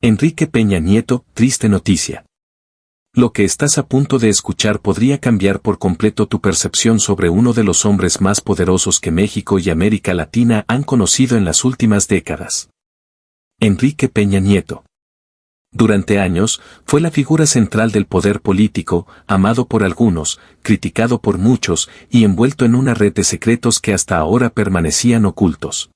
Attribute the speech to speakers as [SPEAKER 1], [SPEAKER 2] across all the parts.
[SPEAKER 1] Enrique Peña Nieto, triste noticia. Lo que estás a punto de escuchar podría cambiar por completo tu percepción sobre uno de los hombres más poderosos que México y América Latina han conocido en las últimas décadas. Enrique Peña Nieto. Durante años, fue la figura central del poder político, amado por algunos, criticado por muchos y envuelto en una red de secretos que hasta ahora permanecían ocultos.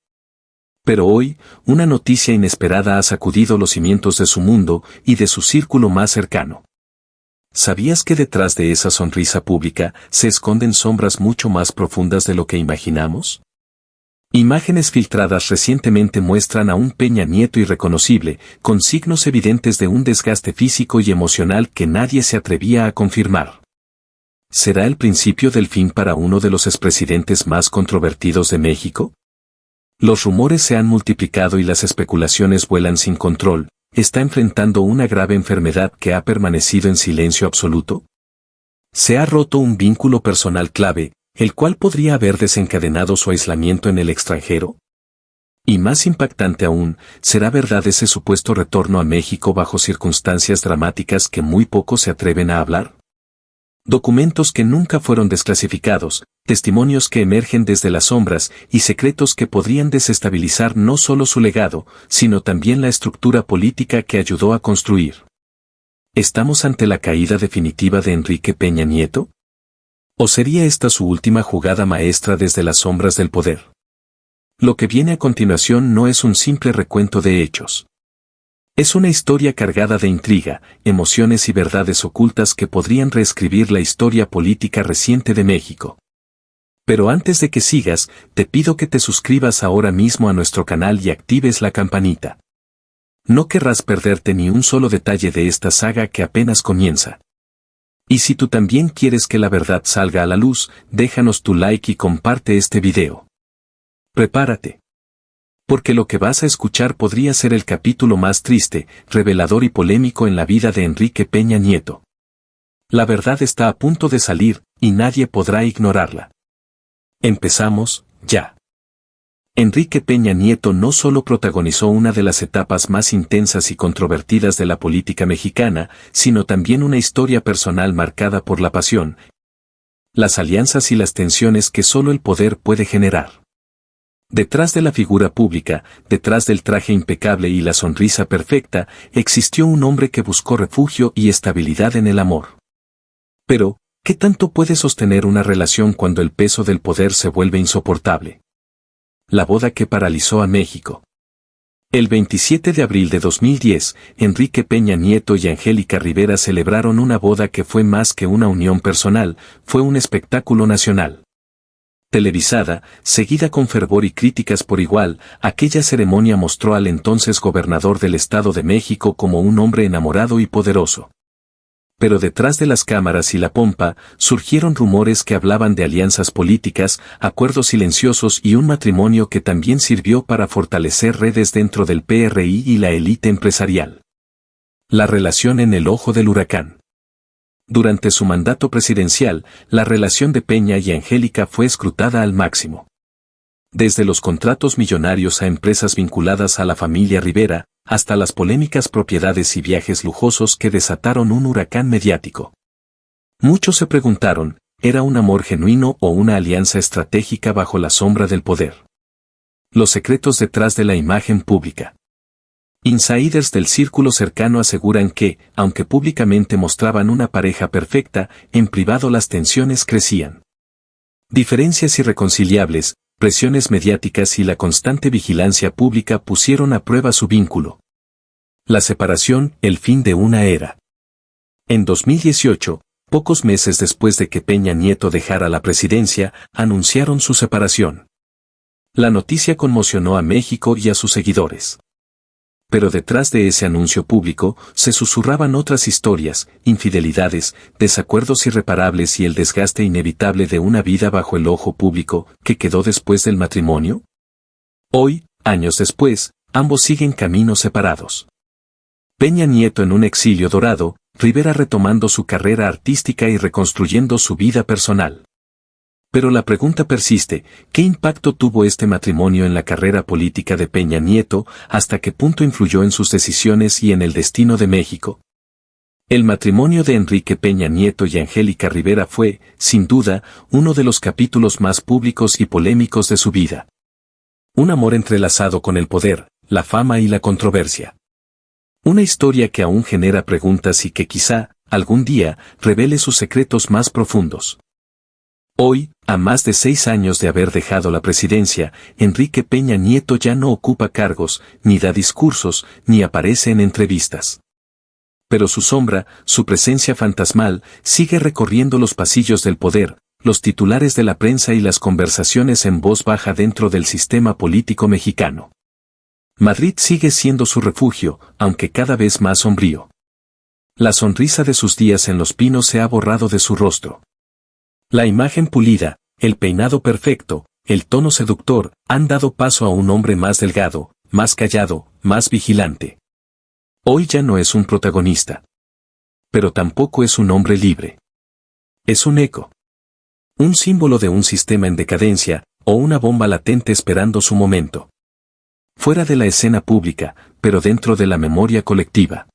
[SPEAKER 1] Pero hoy, una noticia inesperada ha sacudido los cimientos de su mundo y de su círculo más cercano. ¿Sabías que detrás de esa sonrisa pública se esconden sombras mucho más profundas de lo que imaginamos? Imágenes filtradas recientemente muestran a un Peña Nieto irreconocible, con signos evidentes de un desgaste físico y emocional que nadie se atrevía a confirmar. ¿Será el principio del fin para uno de los expresidentes más controvertidos de México? Los rumores se han multiplicado y las especulaciones vuelan sin control. ¿Está enfrentando una grave enfermedad que ha permanecido en silencio absoluto? ¿Se ha roto un vínculo personal clave, el cual podría haber desencadenado su aislamiento en el extranjero? Y más impactante aún, ¿será verdad ese supuesto retorno a México bajo circunstancias dramáticas que muy pocos se atreven a hablar? Documentos que nunca fueron desclasificados, testimonios que emergen desde las sombras y secretos que podrían desestabilizar no solo su legado, sino también la estructura política que ayudó a construir. ¿Estamos ante la caída definitiva de Enrique Peña Nieto? ¿O sería esta su última jugada maestra desde las sombras del poder? Lo que viene a continuación no es un simple recuento de hechos. Es una historia cargada de intriga, emociones y verdades ocultas que podrían reescribir la historia política reciente de México. Pero antes de que sigas, te pido que te suscribas ahora mismo a nuestro canal y actives la campanita. No querrás perderte ni un solo detalle de esta saga que apenas comienza. Y si tú también quieres que la verdad salga a la luz, déjanos tu like y comparte este video. Prepárate. Porque lo que vas a escuchar podría ser el capítulo más triste, revelador y polémico en la vida de Enrique Peña Nieto. La verdad está a punto de salir, y nadie podrá ignorarla. Empezamos, ya. Enrique Peña Nieto no solo protagonizó una de las etapas más intensas y controvertidas de la política mexicana, sino también una historia personal marcada por la pasión, las alianzas y las tensiones que solo el poder puede generar. Detrás de la figura pública, detrás del traje impecable y la sonrisa perfecta, existió un hombre que buscó refugio y estabilidad en el amor. Pero, ¿qué tanto puede sostener una relación cuando el peso del poder se vuelve insoportable? La boda que paralizó a México. El 27 de abril de 2010, Enrique Peña Nieto y Angélica Rivera celebraron una boda que fue más que una unión personal, fue un espectáculo nacional. Televisada, seguida con fervor y críticas por igual, aquella ceremonia mostró al entonces gobernador del Estado de México como un hombre enamorado y poderoso. Pero detrás de las cámaras y la pompa, surgieron rumores que hablaban de alianzas políticas, acuerdos silenciosos y un matrimonio que también sirvió para fortalecer redes dentro del PRI y la élite empresarial. La relación en el ojo del huracán. Durante su mandato presidencial, la relación de Peña y Angélica fue escrutada al máximo. Desde los contratos millonarios a empresas vinculadas a la familia Rivera, hasta las polémicas propiedades y viajes lujosos que desataron un huracán mediático. Muchos se preguntaron, ¿era un amor genuino o una alianza estratégica bajo la sombra del poder? Los secretos detrás de la imagen pública. Insiders del círculo cercano aseguran que, aunque públicamente mostraban una pareja perfecta, en privado las tensiones crecían. Diferencias irreconciliables, presiones mediáticas y la constante vigilancia pública pusieron a prueba su vínculo. La separación, el fin de una era. En 2018, pocos meses después de que Peña Nieto dejara la presidencia, anunciaron su separación. La noticia conmocionó a México y a sus seguidores. Pero detrás de ese anuncio público, se susurraban otras historias, infidelidades, desacuerdos irreparables y el desgaste inevitable de una vida bajo el ojo público, que quedó después del matrimonio. Hoy, años después, ambos siguen caminos separados. Peña Nieto en un exilio dorado, Rivera retomando su carrera artística y reconstruyendo su vida personal. Pero la pregunta persiste, ¿qué impacto tuvo este matrimonio en la carrera política de Peña Nieto, hasta qué punto influyó en sus decisiones y en el destino de México? El matrimonio de Enrique Peña Nieto y Angélica Rivera fue, sin duda, uno de los capítulos más públicos y polémicos de su vida. Un amor entrelazado con el poder, la fama y la controversia. Una historia que aún genera preguntas y que quizá, algún día, revele sus secretos más profundos. Hoy, a más de 6 años de haber dejado la presidencia, Enrique Peña Nieto ya no ocupa cargos, ni da discursos, ni aparece en entrevistas. Pero su sombra, su presencia fantasmal, sigue recorriendo los pasillos del poder, los titulares de la prensa y las conversaciones en voz baja dentro del sistema político mexicano. Madrid sigue siendo su refugio, aunque cada vez más sombrío. La sonrisa de sus días en Los Pinos se ha borrado de su rostro. La imagen pulida, el peinado perfecto, el tono seductor, han dado paso a un hombre más delgado, más callado, más vigilante. Hoy ya no es un protagonista. Pero tampoco es un hombre libre. Es un eco. Un símbolo de un sistema en decadencia, o una bomba latente esperando su momento. Fuera de la escena pública, pero dentro de la memoria colectiva.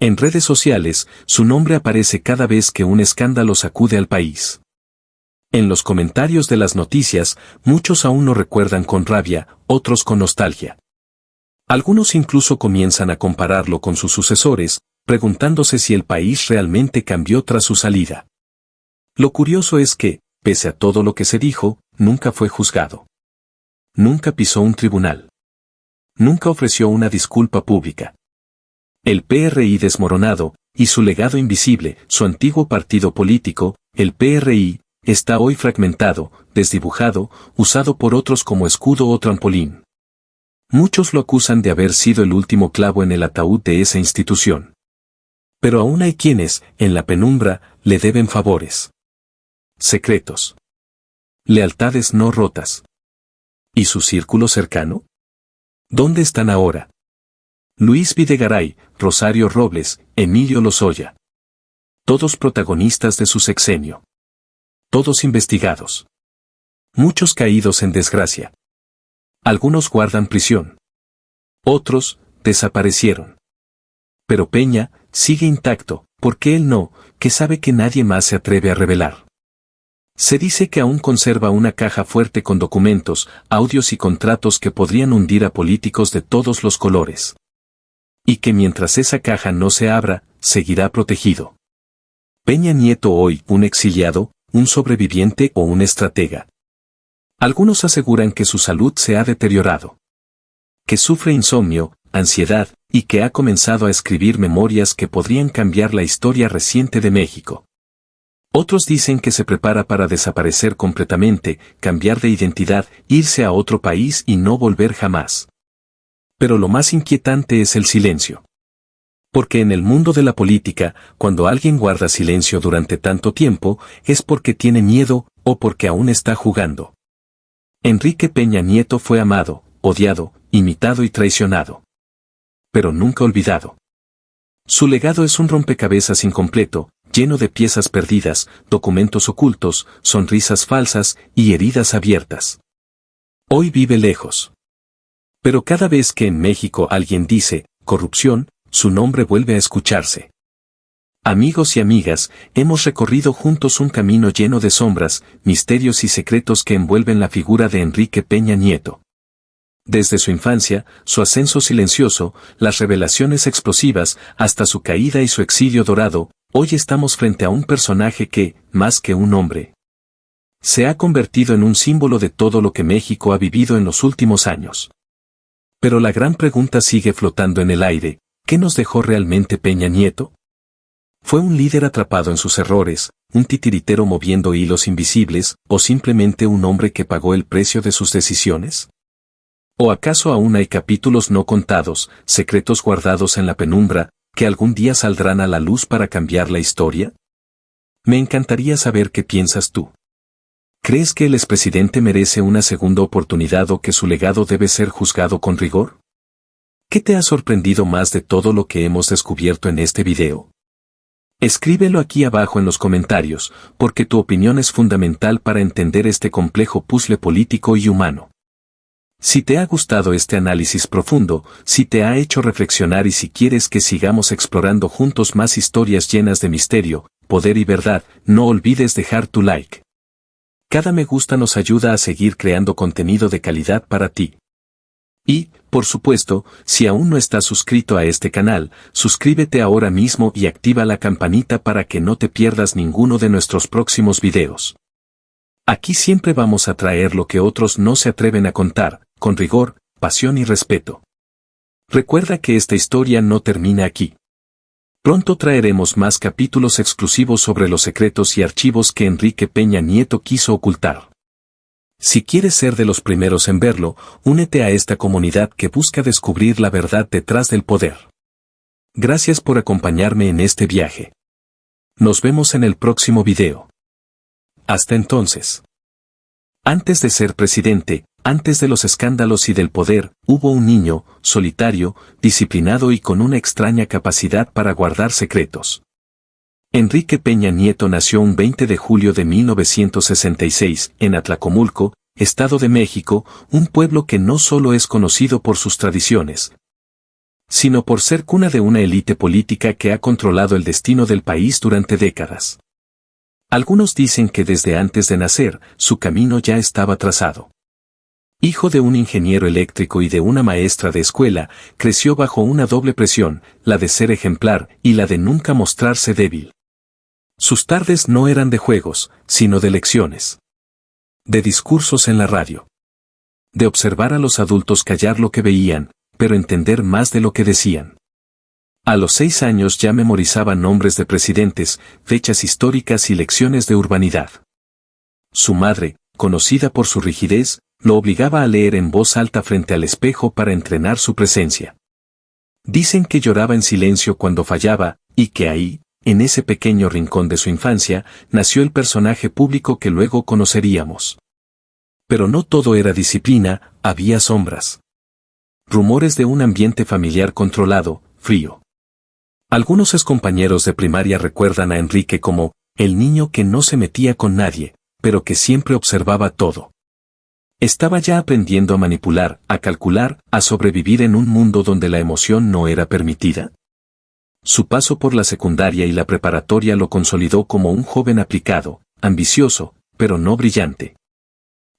[SPEAKER 1] En redes sociales, su nombre aparece cada vez que un escándalo sacude al país. En los comentarios de las noticias, muchos aún lo recuerdan con rabia, otros con nostalgia. Algunos incluso comienzan a compararlo con sus sucesores, preguntándose si el país realmente cambió tras su salida. Lo curioso es que, pese a todo lo que se dijo, nunca fue juzgado. Nunca pisó un tribunal. Nunca ofreció una disculpa pública. El PRI desmoronado, y su legado invisible, su antiguo partido político, el PRI, está hoy fragmentado, desdibujado, usado por otros como escudo o trampolín. Muchos lo acusan de haber sido el último clavo en el ataúd de esa institución. Pero aún hay quienes, en la penumbra, le deben favores. Secretos. Lealtades no rotas. ¿Y su círculo cercano? ¿Dónde están ahora? Luis Videgaray, Rosario Robles, Emilio Lozoya. Todos protagonistas de su sexenio. Todos investigados. Muchos caídos en desgracia. Algunos guardan prisión. Otros, desaparecieron. Pero Peña, sigue intacto, porque él no, que sabe que nadie más se atreve a revelar. Se dice que aún conserva una caja fuerte con documentos, audios y contratos que podrían hundir a políticos de todos los colores. Y que mientras esa caja no se abra, seguirá protegido. Peña Nieto hoy, un exiliado, un sobreviviente o un estratega. Algunos aseguran que su salud se ha deteriorado. Que sufre insomnio, ansiedad, y que ha comenzado a escribir memorias que podrían cambiar la historia reciente de México. Otros dicen que se prepara para desaparecer completamente, cambiar de identidad, irse a otro país y no volver jamás. Pero lo más inquietante es el silencio. Porque en el mundo de la política, cuando alguien guarda silencio durante tanto tiempo, es porque tiene miedo, o porque aún está jugando. Enrique Peña Nieto fue amado, odiado, imitado y traicionado. Pero nunca olvidado. Su legado es un rompecabezas incompleto, lleno de piezas perdidas, documentos ocultos, sonrisas falsas y heridas abiertas. Hoy vive lejos. Pero cada vez que en México alguien dice, corrupción, su nombre vuelve a escucharse. Amigos y amigas, hemos recorrido juntos un camino lleno de sombras, misterios y secretos que envuelven la figura de Enrique Peña Nieto. Desde su infancia, su ascenso silencioso, las revelaciones explosivas, hasta su caída y su exilio dorado, hoy estamos frente a un personaje que, más que un hombre, se ha convertido en un símbolo de todo lo que México ha vivido en los últimos años. Pero la gran pregunta sigue flotando en el aire, ¿qué nos dejó realmente Peña Nieto? ¿Fue un líder atrapado en sus errores, un titiritero moviendo hilos invisibles, o simplemente un hombre que pagó el precio de sus decisiones? ¿O acaso aún hay capítulos no contados, secretos guardados en la penumbra, que algún día saldrán a la luz para cambiar la historia? Me encantaría saber qué piensas tú. ¿Crees que el expresidente merece una segunda oportunidad o que su legado debe ser juzgado con rigor? ¿Qué te ha sorprendido más de todo lo que hemos descubierto en este video? Escríbelo aquí abajo en los comentarios, porque tu opinión es fundamental para entender este complejo puzzle político y humano. Si te ha gustado este análisis profundo, si te ha hecho reflexionar y si quieres que sigamos explorando juntos más historias llenas de misterio, poder y verdad, no olvides dejar tu like. Cada me gusta nos ayuda a seguir creando contenido de calidad para ti. Y, por supuesto, si aún no estás suscrito a este canal, suscríbete ahora mismo y activa la campanita para que no te pierdas ninguno de nuestros próximos videos. Aquí siempre vamos a traer lo que otros no se atreven a contar, con rigor, pasión y respeto. Recuerda que esta historia no termina aquí. Pronto traeremos más capítulos exclusivos sobre los secretos y archivos que Enrique Peña Nieto quiso ocultar. Si quieres ser de los primeros en verlo, únete a esta comunidad que busca descubrir la verdad detrás del poder. Gracias por acompañarme en este viaje. Nos vemos en el próximo video. Hasta entonces. Antes de ser presidente, antes de los escándalos y del poder, hubo un niño, solitario, disciplinado y con una extraña capacidad para guardar secretos. Enrique Peña Nieto nació un 20 de julio de 1966, en Atlacomulco, Estado de México, un pueblo que no solo es conocido por sus tradiciones, sino por ser cuna de una élite política que ha controlado el destino del país durante décadas. Algunos dicen que desde antes de nacer, su camino ya estaba trazado. Hijo de un ingeniero eléctrico y de una maestra de escuela, creció bajo una doble presión, la de ser ejemplar y la de nunca mostrarse débil. Sus tardes no eran de juegos, sino de lecciones. De discursos en la radio. De observar a los adultos callar lo que veían, pero entender más de lo que decían. A los 6 años ya memorizaba nombres de presidentes, fechas históricas y lecciones de urbanidad. Su madre, conocida por su rigidez, lo obligaba a leer en voz alta frente al espejo para entrenar su presencia. Dicen que lloraba en silencio cuando fallaba, y que ahí, en ese pequeño rincón de su infancia, nació el personaje público que luego conoceríamos. Pero no todo era disciplina, había sombras. Rumores de un ambiente familiar controlado, frío. Algunos excompañeros de primaria recuerdan a Enrique como el niño que no se metía con nadie, pero que siempre observaba todo. Estaba ya aprendiendo a manipular, a calcular, a sobrevivir en un mundo donde la emoción no era permitida. Su paso por la secundaria y la preparatoria lo consolidó como un joven aplicado, ambicioso, pero no brillante.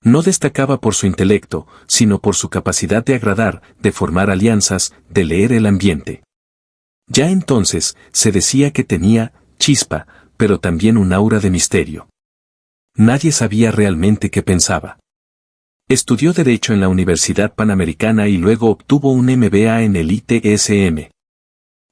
[SPEAKER 1] No destacaba por su intelecto, sino por su capacidad de agradar, de formar alianzas, de leer el ambiente. Ya entonces, se decía que tenía chispa, pero también un aura de misterio. Nadie sabía realmente qué pensaba. Estudió Derecho en la Universidad Panamericana y luego obtuvo un MBA en el ITSM.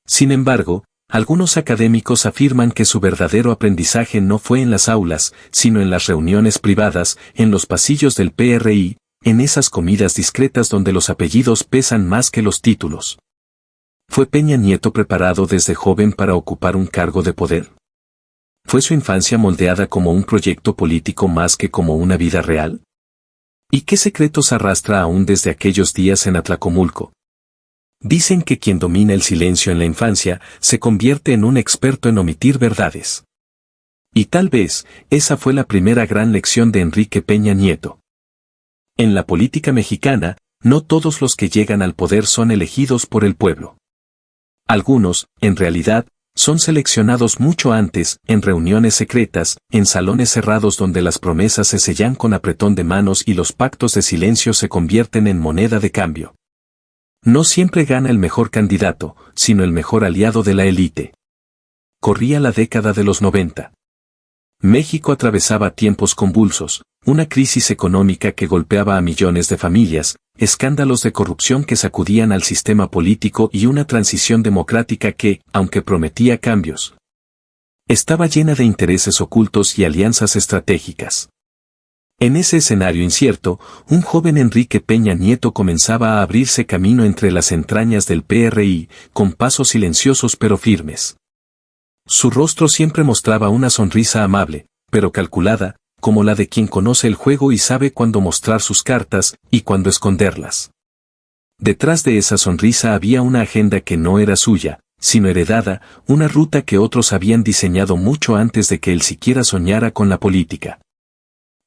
[SPEAKER 1] Sin embargo, algunos académicos afirman que su verdadero aprendizaje no fue en las aulas, sino en las reuniones privadas, en los pasillos del PRI, en esas comidas discretas donde los apellidos pesan más que los títulos. ¿Fue Peña Nieto preparado desde joven para ocupar un cargo de poder? ¿Fue su infancia moldeada como un proyecto político más que como una vida real? ¿Y qué secretos arrastra aún desde aquellos días en Atlacomulco? Dicen que quien domina el silencio en la infancia se convierte en un experto en omitir verdades. Y tal vez, esa fue la primera gran lección de Enrique Peña Nieto. En la política mexicana, no todos los que llegan al poder son elegidos por el pueblo. Algunos, en realidad, son seleccionados mucho antes, en reuniones secretas, en salones cerrados donde las promesas se sellan con apretón de manos y los pactos de silencio se convierten en moneda de cambio. No siempre gana el mejor candidato, sino el mejor aliado de la élite. Corría la década de los 90. México atravesaba tiempos convulsos, una crisis económica que golpeaba a millones de familias, escándalos de corrupción que sacudían al sistema político y una transición democrática que, aunque prometía cambios, estaba llena de intereses ocultos y alianzas estratégicas. En ese escenario incierto, un joven Enrique Peña Nieto comenzaba a abrirse camino entre las entrañas del PRI, con pasos silenciosos pero firmes. Su rostro siempre mostraba una sonrisa amable, pero calculada, como la de quien conoce el juego y sabe cuándo mostrar sus cartas y cuándo esconderlas. Detrás de esa sonrisa había una agenda que no era suya, sino heredada, una ruta que otros habían diseñado mucho antes de que él siquiera soñara con la política.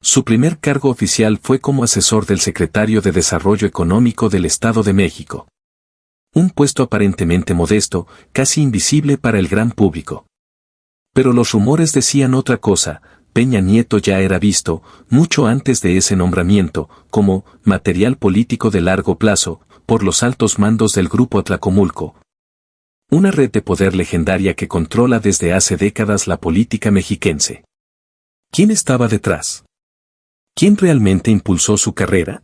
[SPEAKER 1] Su primer cargo oficial fue como asesor del secretario de Desarrollo Económico del Estado de México. Un puesto aparentemente modesto, casi invisible para el gran público. Pero los rumores decían otra cosa. Peña Nieto ya era visto, mucho antes de ese nombramiento, como material político de largo plazo, por los altos mandos del Grupo Atlacomulco. Una red de poder legendaria que controla desde hace décadas la política mexiquense. ¿Quién estaba detrás? ¿Quién realmente impulsó su carrera?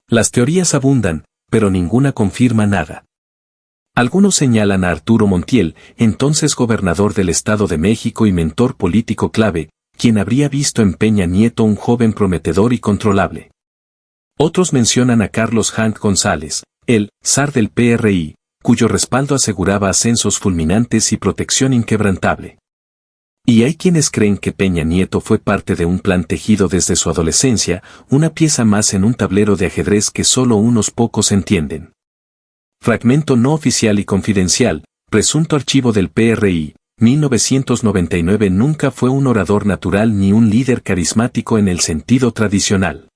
[SPEAKER 1] Las teorías abundan, pero ninguna confirma nada. Algunos señalan a Arturo Montiel, entonces gobernador del Estado de México y mentor político clave, quien habría visto en Peña Nieto un joven prometedor y controlable. Otros mencionan a Carlos Hank González, el zar del PRI, cuyo respaldo aseguraba ascensos fulminantes y protección inquebrantable. Y hay quienes creen que Peña Nieto fue parte de un plan tejido desde su adolescencia, una pieza más en un tablero de ajedrez que solo unos pocos entienden. Fragmento no oficial y confidencial, presunto archivo del PRI, 1999. Nunca fue un orador natural ni un líder carismático en el sentido tradicional.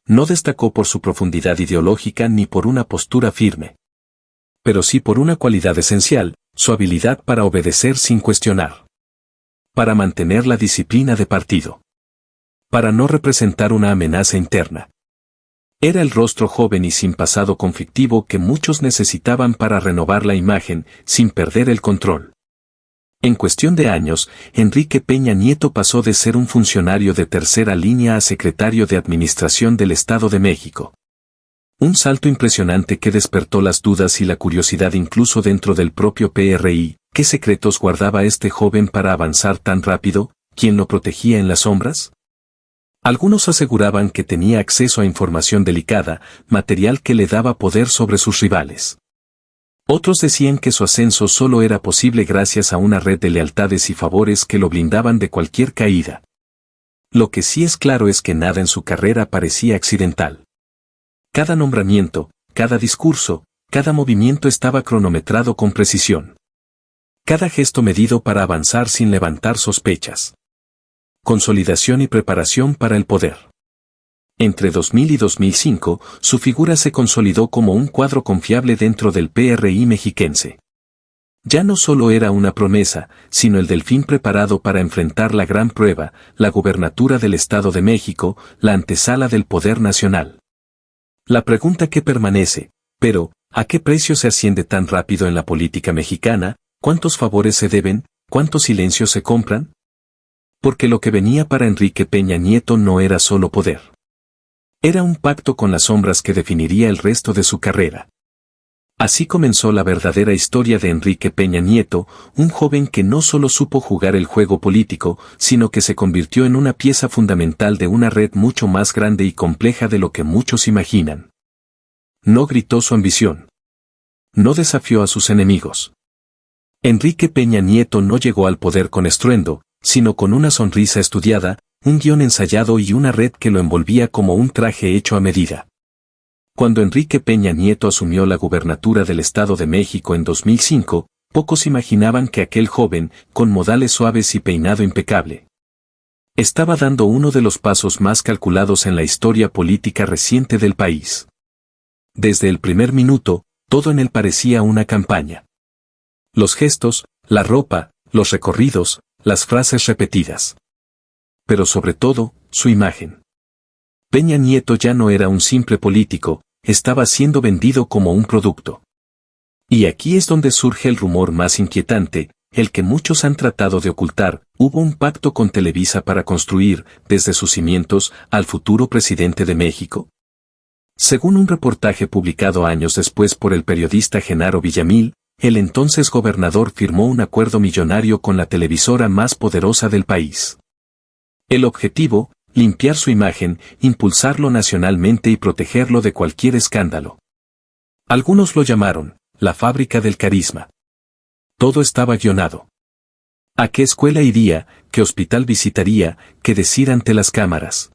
[SPEAKER 1] No destacó por su profundidad ideológica ni por una postura firme. Pero sí por una cualidad esencial, su habilidad para obedecer sin cuestionar. Para mantener la disciplina de partido. Para no representar una amenaza interna. Era el rostro joven y sin pasado conflictivo que muchos necesitaban para renovar la imagen, sin perder el control. En cuestión de años, Enrique Peña Nieto pasó de ser un funcionario de tercera línea a secretario de Administración del Estado de México. Un salto impresionante que despertó las dudas y la curiosidad incluso dentro del propio PRI. ¿Qué secretos guardaba este joven para avanzar tan rápido? ¿Quién lo protegía en las sombras? Algunos aseguraban que tenía acceso a información delicada, material que le daba poder sobre sus rivales. Otros decían que su ascenso solo era posible gracias a una red de lealtades y favores que lo blindaban de cualquier caída. Lo que sí es claro es que nada en su carrera parecía accidental. Cada nombramiento, cada discurso, cada movimiento estaba cronometrado con precisión. Cada gesto medido para avanzar sin levantar sospechas. Consolidación y preparación para el poder. Entre 2000 y 2005, su figura se consolidó como un cuadro confiable dentro del PRI mexiquense. Ya no solo era una promesa, sino el delfín preparado para enfrentar la gran prueba, la gubernatura del Estado de México, la antesala del poder nacional. La pregunta que permanece, pero, ¿a qué precio se asciende tan rápido en la política mexicana? ¿Cuántos favores se deben? ¿Cuántos silencios se compran? Porque lo que venía para Enrique Peña Nieto no era solo poder. Era un pacto con las sombras que definiría el resto de su carrera. Así comenzó la verdadera historia de Enrique Peña Nieto, un joven que no solo supo jugar el juego político, sino que se convirtió en una pieza fundamental de una red mucho más grande y compleja de lo que muchos imaginan. No gritó su ambición. No desafió a sus enemigos. Enrique Peña Nieto no llegó al poder con estruendo, sino con una sonrisa estudiada, un guión ensayado y una red que lo envolvía como un traje hecho a medida. Cuando Enrique Peña Nieto asumió la gubernatura del Estado de México en 2005, pocos imaginaban que aquel joven, con modales suaves y peinado impecable, estaba dando uno de los pasos más calculados en la historia política reciente del país. Desde el primer minuto, todo en él parecía una campaña. Los gestos, la ropa, los recorridos, las frases repetidas. Pero sobre todo, su imagen. Peña Nieto ya no era un simple político, estaba siendo vendido como un producto. Y aquí es donde surge el rumor más inquietante, el que muchos han tratado de ocultar: hubo un pacto con Televisa para construir, desde sus cimientos, al futuro presidente de México. Según un reportaje publicado años después por el periodista Genaro Villamil, el entonces gobernador firmó un acuerdo millonario con la televisora más poderosa del país. El objetivo: limpiar su imagen, impulsarlo nacionalmente y protegerlo de cualquier escándalo. Algunos lo llamaron la fábrica del carisma. Todo estaba guionado. ¿A qué escuela iría? ¿Qué hospital visitaría? ¿Qué decir ante las cámaras?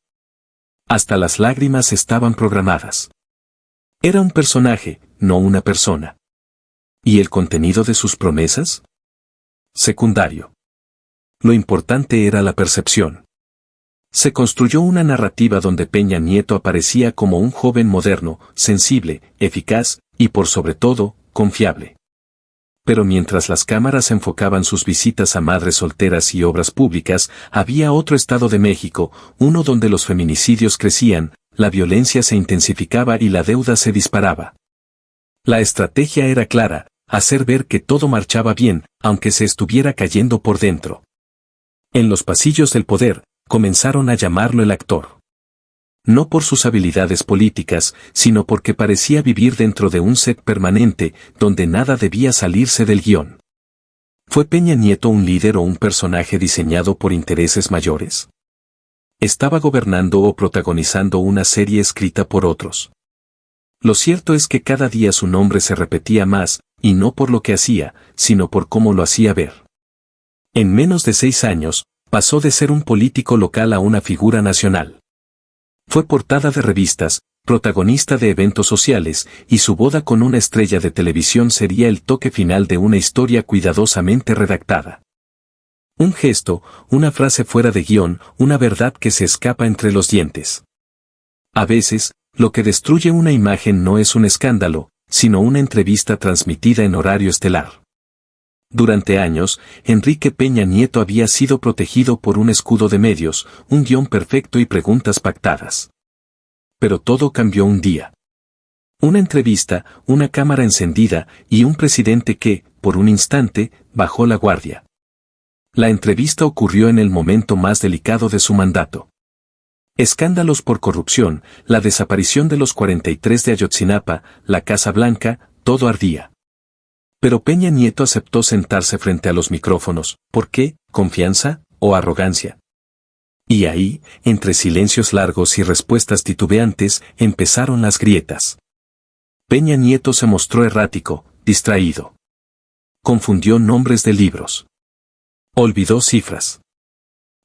[SPEAKER 1] Hasta las lágrimas estaban programadas. Era un personaje, no una persona. ¿Y el contenido de sus promesas? Secundario. Lo importante era la percepción. Se construyó una narrativa donde Peña Nieto aparecía como un joven moderno, sensible, eficaz y por sobre todo, confiable. Pero mientras las cámaras enfocaban sus visitas a madres solteras y obras públicas, había otro estado de México, uno donde los feminicidios crecían, la violencia se intensificaba y la deuda se disparaba. La estrategia era clara, hacer ver que todo marchaba bien, aunque se estuviera cayendo por dentro. En los pasillos del poder, comenzaron a llamarlo el actor. No por sus habilidades políticas, sino porque parecía vivir dentro de un set permanente, donde nada debía salirse del guión. ¿Fue Peña Nieto un líder o un personaje diseñado por intereses mayores? ¿Estaba gobernando o protagonizando una serie escrita por otros? Lo cierto es que cada día su nombre se repetía más, y no por lo que hacía, sino por cómo lo hacía ver. En menos de 6 años, pasó de ser un político local a una figura nacional. Fue portada de revistas, protagonista de eventos sociales, y su boda con una estrella de televisión sería el toque final de una historia cuidadosamente redactada. Un gesto, una frase fuera de guión, una verdad que se escapa entre los dientes. A veces, lo que destruye una imagen no es un escándalo, sino una entrevista transmitida en horario estelar. Durante años, Enrique Peña Nieto había sido protegido por un escudo de medios, un guión perfecto y preguntas pactadas. Pero todo cambió un día. Una entrevista, una cámara encendida y un presidente que, por un instante, bajó la guardia. La entrevista ocurrió en el momento más delicado de su mandato. Escándalos por corrupción, la desaparición de los 43 de Ayotzinapa, la Casa Blanca, todo ardía. Pero Peña Nieto aceptó sentarse frente a los micrófonos. ¿Por qué? ¿Confianza o arrogancia? Y ahí, entre silencios largos y respuestas titubeantes, empezaron las grietas. Peña Nieto se mostró errático, distraído. Confundió nombres de libros. Olvidó cifras.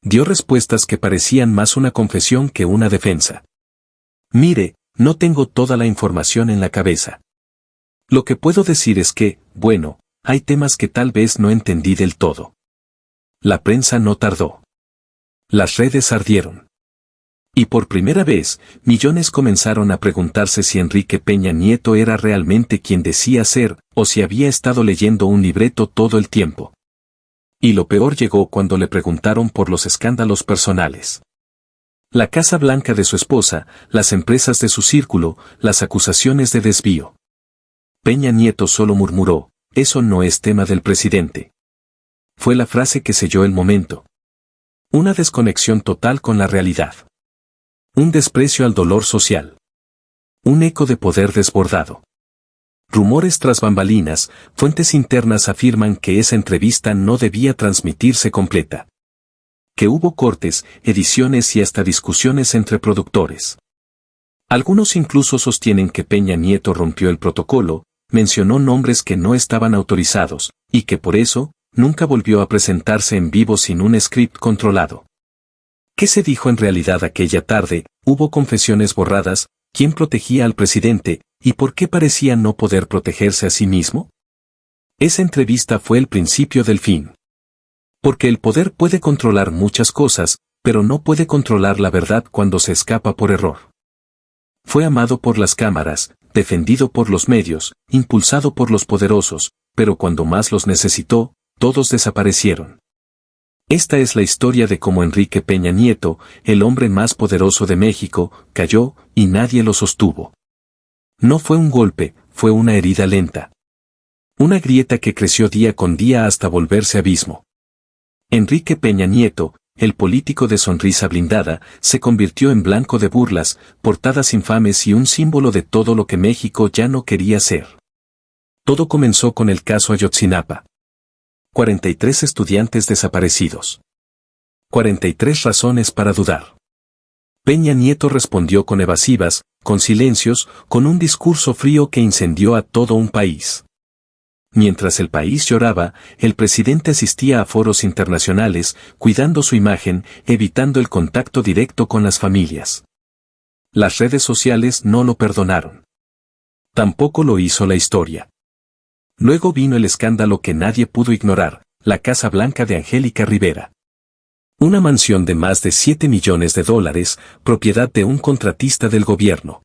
[SPEAKER 1] Dio respuestas que parecían más una confesión que una defensa. Mire, no tengo toda la información en la cabeza. Lo que puedo decir es que, bueno, hay temas que tal vez no entendí del todo. La prensa no tardó. Las redes ardieron. Y por primera vez, millones comenzaron a preguntarse si Enrique Peña Nieto era realmente quien decía ser, o si había estado leyendo un libreto todo el tiempo. Y lo peor llegó cuando le preguntaron por los escándalos personales. La Casa Blanca de su esposa, las empresas de su círculo, las acusaciones de desvío. Peña Nieto solo murmuró, eso no es tema del presidente. Fue la frase que selló el momento. Una desconexión total con la realidad. Un desprecio al dolor social. Un eco de poder desbordado. Rumores tras bambalinas, fuentes internas afirman que esa entrevista no debía transmitirse completa. Que hubo cortes, ediciones y hasta discusiones entre productores. Algunos incluso sostienen que Peña Nieto rompió el protocolo, mencionó nombres que no estaban autorizados, y que por eso, nunca volvió a presentarse en vivo sin un script controlado. ¿Qué se dijo en realidad aquella tarde? ¿Hubo confesiones borradas? ¿Quién protegía al presidente? ¿Y por qué parecía no poder protegerse a sí mismo? Esa entrevista fue el principio del fin. Porque el poder puede controlar muchas cosas, pero no puede controlar la verdad cuando se escapa por error. Fue amado por las cámaras, defendido por los medios, impulsado por los poderosos, pero cuando más los necesitó, todos desaparecieron. Esta es la historia de cómo Enrique Peña Nieto, el hombre más poderoso de México, cayó y nadie lo sostuvo. No fue un golpe, fue una herida lenta. Una grieta que creció día con día hasta volverse abismo. Enrique Peña Nieto, el político de sonrisa blindada, se convirtió en blanco de burlas, portadas infames y un símbolo de todo lo que México ya no quería ser. Todo comenzó con el caso Ayotzinapa. 43 estudiantes desaparecidos. 43 razones para dudar. Peña Nieto respondió con evasivas, con silencios, con un discurso frío que incendió a todo un país. Mientras el país lloraba, el presidente asistía a foros internacionales, cuidando su imagen, evitando el contacto directo con las familias. Las redes sociales no lo perdonaron. Tampoco lo hizo la historia. Luego vino el escándalo que nadie pudo ignorar, la Casa Blanca de Angélica Rivera. Una mansión de más de $7 millones, propiedad de un contratista del gobierno.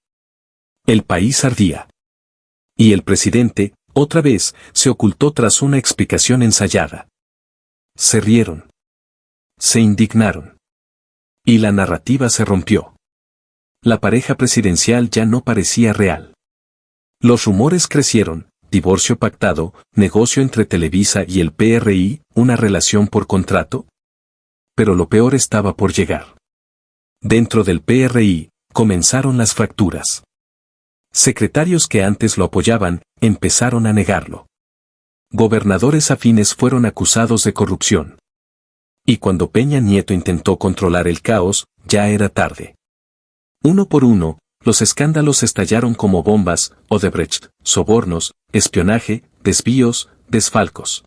[SPEAKER 1] El país ardía. Y el presidente, otra vez, se ocultó tras una explicación ensayada. Se rieron. Se indignaron. Y la narrativa se rompió. La pareja presidencial ya no parecía real. Los rumores crecieron, divorcio pactado, negocio entre Televisa y el PRI, una relación por contrato. Pero lo peor estaba por llegar. Dentro del PRI, comenzaron las fracturas. Secretarios que antes lo apoyaban, empezaron a negarlo. Gobernadores afines fueron acusados de corrupción. Y cuando Peña Nieto intentó controlar el caos, ya era tarde. Uno por uno, los escándalos estallaron como bombas: Odebrecht, sobornos, espionaje, desvíos, desfalcos.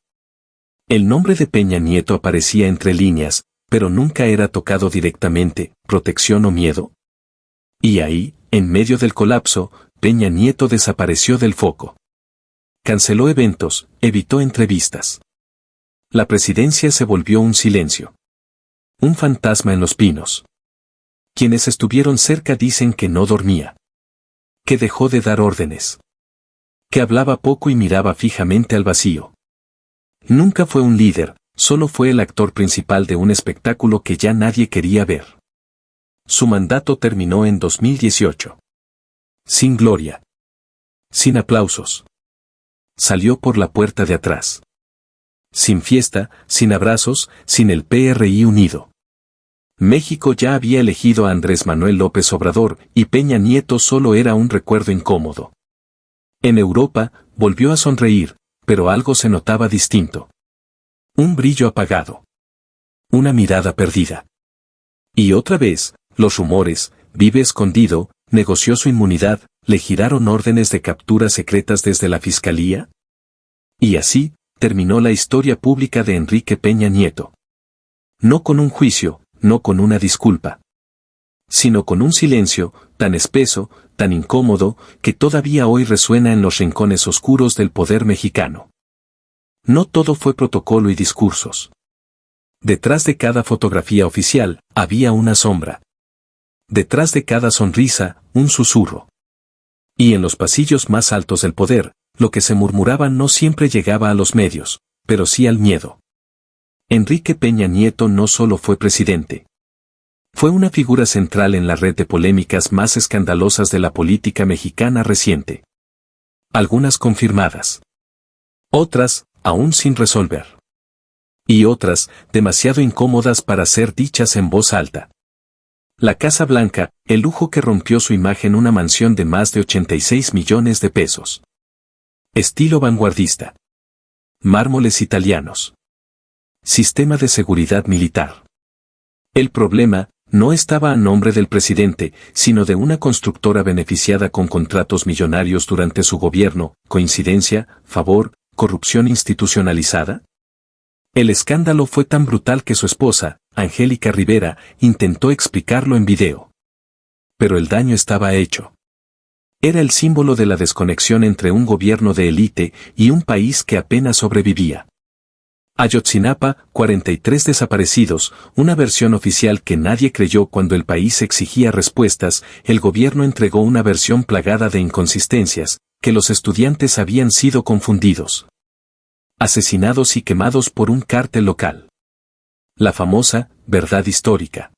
[SPEAKER 1] El nombre de Peña Nieto aparecía entre líneas, pero nunca era tocado directamente, protección o miedo. Y ahí, en medio del colapso, Peña Nieto desapareció del foco. Canceló eventos, evitó entrevistas. La presidencia se volvió un silencio. Un fantasma en los pinos. Quienes estuvieron cerca dicen que no dormía. Que dejó de dar órdenes. Que hablaba poco y miraba fijamente al vacío. Nunca fue un líder, solo fue el actor principal de un espectáculo que ya nadie quería ver. Su mandato terminó en 2018. Sin gloria. Sin aplausos. Salió por la puerta de atrás. Sin fiesta, sin abrazos, sin el PRI unido. México ya había elegido a Andrés Manuel López Obrador, y Peña Nieto solo era un recuerdo incómodo. En Europa, volvió a sonreír, pero algo se notaba distinto. Un brillo apagado. Una mirada perdida. Y otra vez, los rumores: vive escondido, negoció su inmunidad, le giraron órdenes de captura secretas desde la fiscalía. Y así, terminó la historia pública de Enrique Peña Nieto. No con un juicio, no con una disculpa. Sino con un silencio, tan espeso, tan incómodo, que todavía hoy resuena en los rincones oscuros del poder mexicano. No todo fue protocolo y discursos. Detrás de cada fotografía oficial, había una sombra. Detrás de cada sonrisa, un susurro. Y en los pasillos más altos del poder, lo que se murmuraba no siempre llegaba a los medios, pero sí al miedo. Enrique Peña Nieto no solo fue presidente. Fue una figura central en la red de polémicas más escandalosas de la política mexicana reciente. Algunas confirmadas. Otras, aún sin resolver. Y otras, demasiado incómodas para ser dichas en voz alta. La Casa Blanca, el lujo que rompió su imagen: una mansión de más de 86 millones de pesos. Estilo vanguardista. Mármoles italianos. Sistema de seguridad militar. El problema no estaba a nombre del presidente, sino de una constructora beneficiada con contratos millonarios durante su gobierno. ¿Coincidencia, favor, corrupción institucionalizada? El escándalo fue tan brutal que su esposa, Angélica Rivera, intentó explicarlo en video. Pero el daño estaba hecho. Era el símbolo de la desconexión entre un gobierno de élite y un país que apenas sobrevivía. Ayotzinapa, 43 desaparecidos, una versión oficial que nadie creyó cuando el país exigía respuestas. El gobierno entregó una versión plagada de inconsistencias, que los estudiantes habían sido confundidos. Asesinados y quemados por un cártel local. La famosa verdad histórica.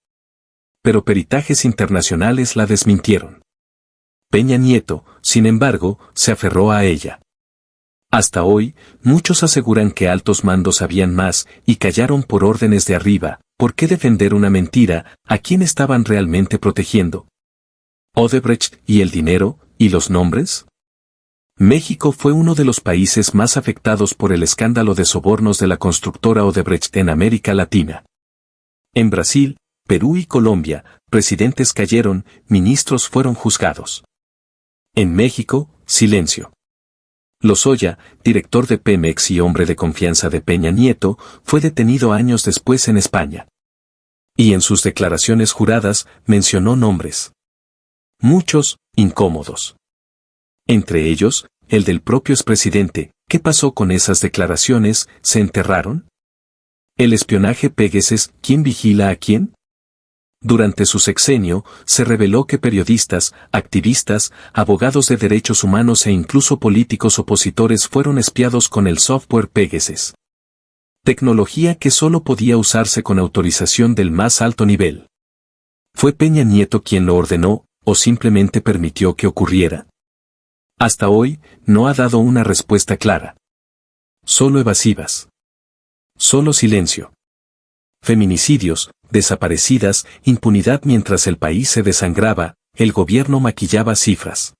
[SPEAKER 1] Pero peritajes internacionales la desmintieron. Peña Nieto, sin embargo, se aferró a ella. Hasta hoy, muchos aseguran que altos mandos sabían más y callaron por órdenes de arriba. ¿Por qué defender una mentira? ¿A quién estaban realmente protegiendo? ¿Odebrecht y el dinero, y los nombres? México fue uno de los países más afectados por el escándalo de sobornos de la constructora Odebrecht en América Latina. En Brasil, Perú y Colombia, presidentes cayeron, ministros fueron juzgados. En México, silencio. Lozoya, director de Pemex y hombre de confianza de Peña Nieto, fue detenido años después en España. Y en sus declaraciones juradas, mencionó nombres. Muchos, incómodos. Entre ellos, el del propio expresidente, ¿Qué pasó con esas declaraciones? ¿Se enterraron? ¿El espionaje Pegasus, quién vigila a quién? Durante su sexenio, se reveló que periodistas, activistas, abogados de derechos humanos e incluso políticos opositores fueron espiados con el software Pegasus. Tecnología que solo podía usarse con autorización del más alto nivel. ¿Fue Peña Nieto quien lo ordenó, o simplemente permitió que ocurriera? Hasta hoy, no ha dado una respuesta clara. Solo evasivas. Solo silencio. Feminicidios, desaparecidas, impunidad mientras el país se desangraba, el gobierno maquillaba cifras.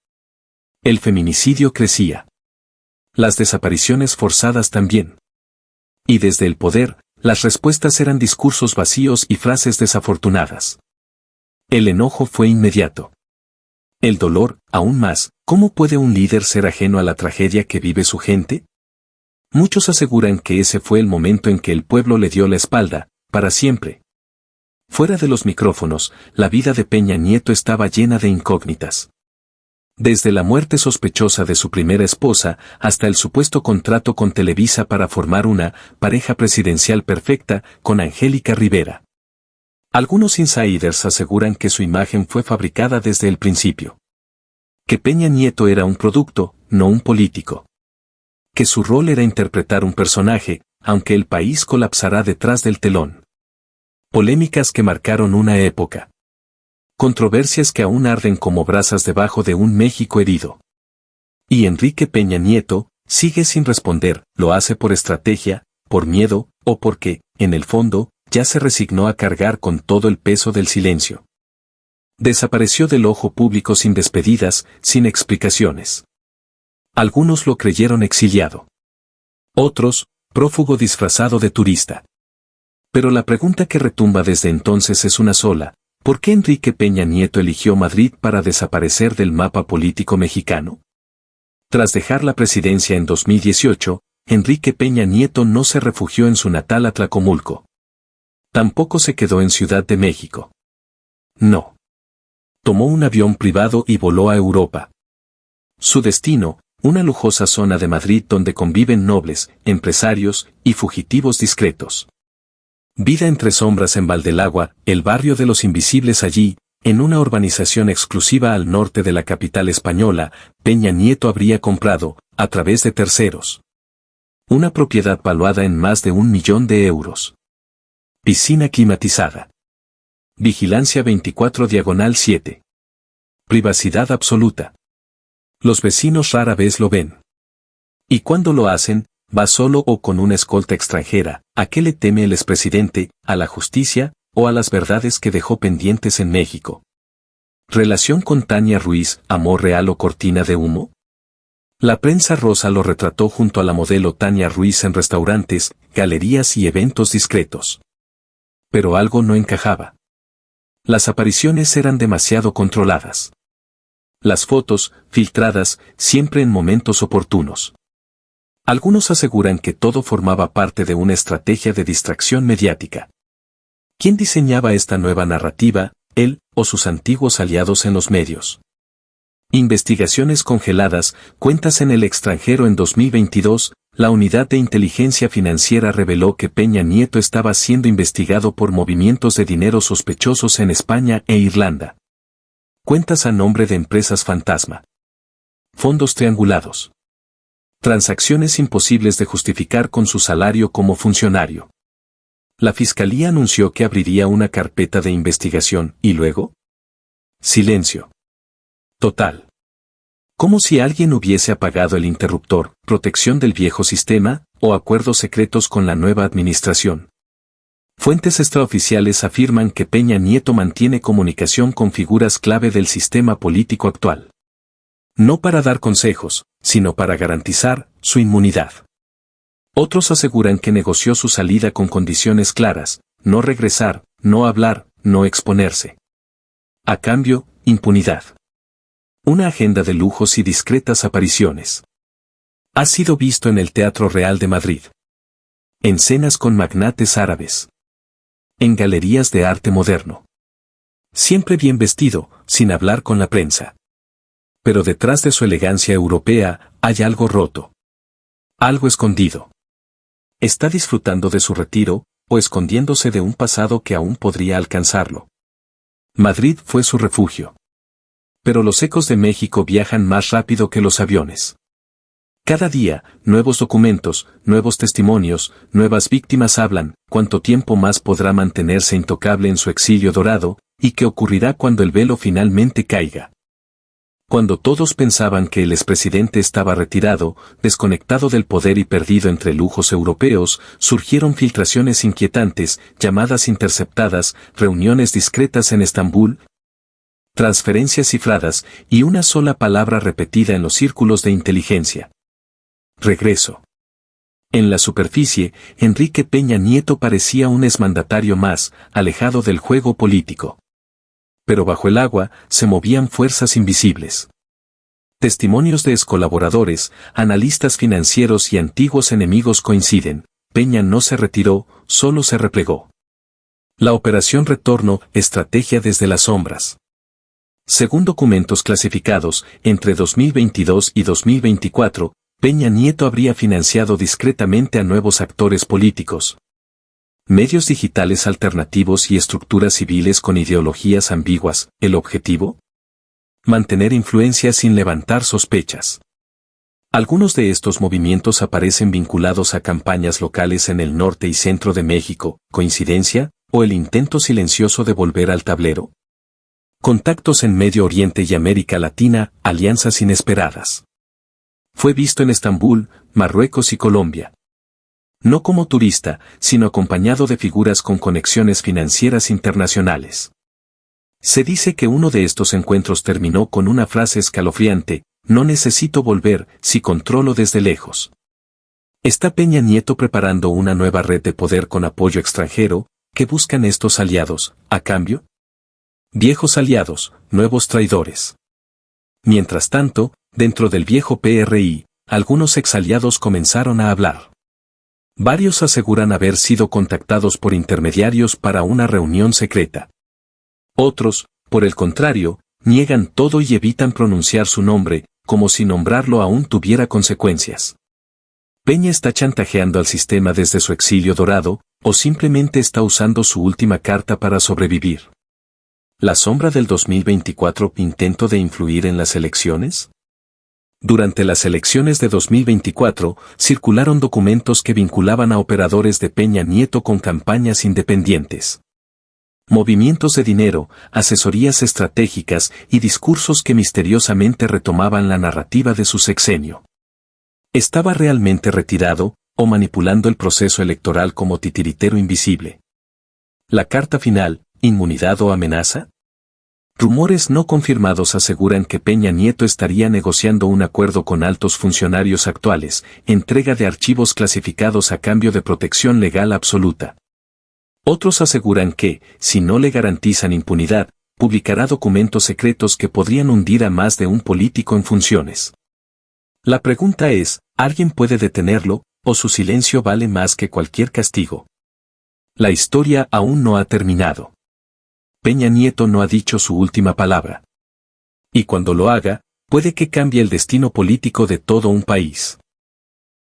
[SPEAKER 1] El feminicidio crecía. Las desapariciones forzadas también. Y desde el poder, las respuestas eran discursos vacíos y frases desafortunadas. El enojo fue inmediato. El dolor, aún más. ¿Cómo puede un líder ser ajeno a la tragedia que vive su gente? Muchos aseguran que ese fue el momento en que el pueblo le dio la espalda, para siempre. Fuera de los micrófonos, la vida de Peña Nieto estaba llena de incógnitas. Desde la muerte sospechosa de su primera esposa hasta el supuesto contrato con Televisa para formar una pareja presidencial perfecta con Angélica Rivera. Algunos insiders aseguran que su imagen fue fabricada desde el principio. Que Peña Nieto era un producto, no un político. Que su rol era interpretar un personaje, aunque el país colapsará detrás del telón. Polémicas que marcaron una época. Controversias que aún arden como brasas debajo de un México herido. Y Enrique Peña Nieto sigue sin responder, lo hace por estrategia, por miedo, o porque, en el fondo, ya se resignó a cargar con todo el peso del silencio. Desapareció del ojo público sin despedidas, sin explicaciones. Algunos lo creyeron exiliado. Otros, prófugo disfrazado de turista. Pero la pregunta que retumba desde entonces es una sola: ¿por qué Enrique Peña Nieto eligió Madrid para desaparecer del mapa político mexicano? Tras dejar la presidencia en 2018, Enrique Peña Nieto no se refugió en su natal Atlacomulco. Tampoco se quedó en Ciudad de México. No. Tomó un avión privado y voló a Europa. Su destino, una lujosa zona de Madrid donde conviven nobles, empresarios y fugitivos discretos. Vida entre sombras en Valdelagua, el barrio de los invisibles allí, en una urbanización exclusiva al norte de la capital española, Peña Nieto habría comprado, a través de terceros, una propiedad valuada en más de 1 millón de euros. Piscina climatizada. Vigilancia 24/7. Privacidad absoluta. Los vecinos rara vez lo ven. Y cuando lo hacen, va solo o con una escolta extranjera. ¿A qué le teme el expresidente? ¿A la justicia, o a las verdades que dejó pendientes en México? ¿Relación con Tania Ruiz, amor real o cortina de humo? La prensa rosa lo retrató junto a la modelo Tania Ruiz en restaurantes, galerías y eventos discretos. Pero algo no encajaba. Las apariciones eran demasiado controladas. Las fotos, filtradas, siempre en momentos oportunos. Algunos aseguran que todo formaba parte de una estrategia de distracción mediática. ¿Quién diseñaba esta nueva narrativa, él o sus antiguos aliados en los medios? Investigaciones congeladas, cuentas en el extranjero. En 2022, la Unidad de Inteligencia Financiera reveló que Peña Nieto estaba siendo investigado por movimientos de dinero sospechosos en España e Irlanda. Cuentas a nombre de empresas fantasma. Fondos triangulados. Transacciones imposibles de justificar con su salario como funcionario. La Fiscalía anunció que abriría una carpeta de investigación, ¿y luego? Silencio. Total. Como si alguien hubiese apagado el interruptor, protección del viejo sistema, o acuerdos secretos con la nueva administración. Fuentes extraoficiales afirman que Peña Nieto mantiene comunicación con figuras clave del sistema político actual. No para dar consejos, sino para garantizar su inmunidad. Otros aseguran que negoció su salida con condiciones claras: no regresar, no hablar, no exponerse. A cambio, impunidad. Una agenda de lujos y discretas apariciones. Ha sido visto en el Teatro Real de Madrid. En cenas con magnates árabes. En galerías de arte moderno. Siempre bien vestido, sin hablar con la prensa. Pero detrás de su elegancia europea, hay algo roto. Algo escondido. Está disfrutando de su retiro, o escondiéndose de un pasado que aún podría alcanzarlo. Madrid fue su refugio. Pero los ecos de México viajan más rápido que los aviones. Cada día, nuevos documentos, nuevos testimonios, nuevas víctimas hablan, cuánto tiempo más podrá mantenerse intocable en su exilio dorado, y qué ocurrirá cuando el velo finalmente caiga. Cuando todos pensaban que el expresidente estaba retirado, desconectado del poder y perdido entre lujos europeos, surgieron filtraciones inquietantes, llamadas interceptadas, reuniones discretas en Estambul, transferencias cifradas, y una sola palabra repetida en los círculos de inteligencia. Regreso. En la superficie, Enrique Peña Nieto parecía un exmandatario más, alejado del juego político. Pero bajo el agua, se movían fuerzas invisibles. Testimonios de excolaboradores, analistas financieros y antiguos enemigos coinciden: Peña no se retiró, solo se replegó. La operación Retorno, estrategia desde las sombras. Según documentos clasificados, entre 2022 y 2024, Peña Nieto habría financiado discretamente a nuevos actores políticos, medios digitales alternativos y estructuras civiles con ideologías ambiguas. ¿El objetivo? Mantener influencia sin levantar sospechas. Algunos de estos movimientos aparecen vinculados a campañas locales en el norte y centro de México. ¿Coincidencia, o el intento silencioso de volver al tablero? Contactos en Medio Oriente y América Latina, alianzas inesperadas. Fue visto en Estambul, Marruecos y Colombia. No como turista, sino acompañado de figuras con conexiones financieras internacionales. Se dice que uno de estos encuentros terminó con una frase escalofriante: no necesito volver, si controlo desde lejos. ¿Está Peña Nieto preparando una nueva red de poder con apoyo extranjero? ¿Qué buscan estos aliados, a cambio? Viejos aliados, nuevos traidores. Mientras tanto, dentro del viejo PRI, algunos exaliados comenzaron a hablar. Varios aseguran haber sido contactados por intermediarios para una reunión secreta. Otros, por el contrario, niegan todo y evitan pronunciar su nombre, como si nombrarlo aún tuviera consecuencias. ¿Peña está chantajeando al sistema desde su exilio dorado, o simplemente está usando su última carta para sobrevivir? ¿La sombra del 2024, intento de influir en las elecciones? Durante las elecciones de 2024, circularon documentos que vinculaban a operadores de Peña Nieto con campañas independientes. Movimientos de dinero, asesorías estratégicas y discursos que misteriosamente retomaban la narrativa de su sexenio. ¿Estaba realmente retirado, o manipulando el proceso electoral como titiritero invisible? La carta final, ¿inmunidad o amenaza? Rumores no confirmados aseguran que Peña Nieto estaría negociando un acuerdo con altos funcionarios actuales, entrega de archivos clasificados a cambio de protección legal absoluta. Otros aseguran que, si no le garantizan impunidad, publicará documentos secretos que podrían hundir a más de un político en funciones. La pregunta es, ¿alguien puede detenerlo, o su silencio vale más que cualquier castigo? La historia aún no ha terminado. Peña Nieto no ha dicho su última palabra. Y cuando lo haga, puede que cambie el destino político de todo un país.